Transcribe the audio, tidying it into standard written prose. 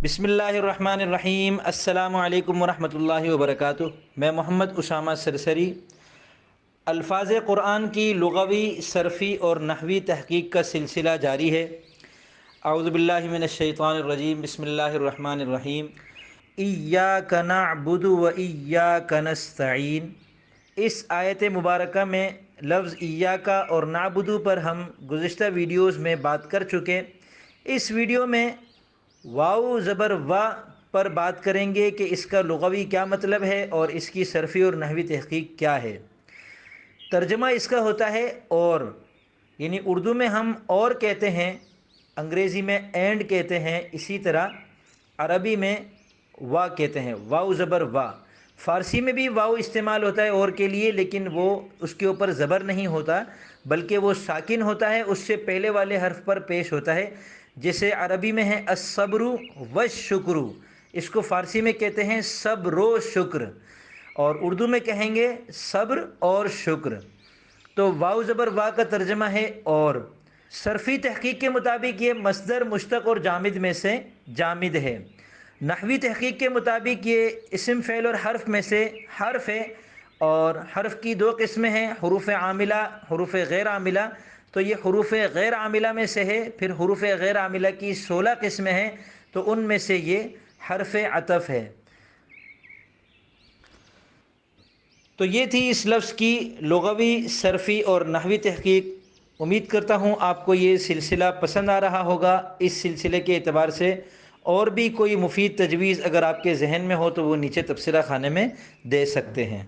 بسم اللہ الرحمن الرحیم۔ السلام علیکم ورحمۃ اللہ وبرکاتہ۔ میں محمد اسامہ سرسری الفاظ قرآن کی لغوی، صرفی اور نحوی تحقیق کا سلسلہ جاری ہے۔ اعوذ باللہ من الشیطان الرجیم، بسم اللہ الرحمن الرحیم۔ ایاک نعبد و ایاک نستعین۔ اس آیت مبارکہ میں لفظ ایاک اور نعبد پر ہم گزشتہ ویڈیوز میں بات کر چکے۔ اس ویڈیو میں واو زبر وا پر بات کریں گے کہ اس کا لغوی کیا مطلب ہے اور اس کی صرفی اور نحوی تحقیق کیا ہے۔ ترجمہ اس کا ہوتا ہے اور، یعنی اردو میں ہم اور کہتے ہیں، انگریزی میں اینڈ کہتے ہیں، اسی طرح عربی میں وا کہتے ہیں، واو زبر وا۔ فارسی میں بھی واو استعمال ہوتا ہے اور کے لیے، لیکن وہ اس کے اوپر زبر نہیں ہوتا بلکہ وہ ساکن ہوتا ہے، اس سے پہلے والے حرف پر پیش ہوتا ہے۔ جیسے عربی میں ہے الصبر والشکر، اس کو فارسی میں کہتے ہیں صبر و شکر، اور اردو میں کہیں گے صبر اور شکر۔ تو واو زبر وا کا ترجمہ ہے اور۔ صرفی تحقیق کے مطابق یہ مصدر مشتق اور جامد میں سے جامد ہے۔ نحوی تحقیق کے مطابق یہ اسم فعل اور حرف میں سے حرف ہے، اور حرف کی دو قسمیں ہیں، حروف عاملہ، حروف غیر عاملہ۔ تو یہ حروف غیر عاملہ میں سے ہے، پھر حروف غیر عاملہ کی 16 قسمیں ہیں، تو ان میں سے یہ حرف عطف ہے۔ تو یہ تھی اس لفظ کی لغوی، صرفی اور نحوی تحقیق۔ امید کرتا ہوں آپ کو یہ سلسلہ پسند آ رہا ہوگا۔ اس سلسلے کے اعتبار سے اور بھی کوئی مفید تجویز اگر آپ کے ذہن میں ہو تو وہ نیچے تبصرہ خانے میں دے سکتے ہیں۔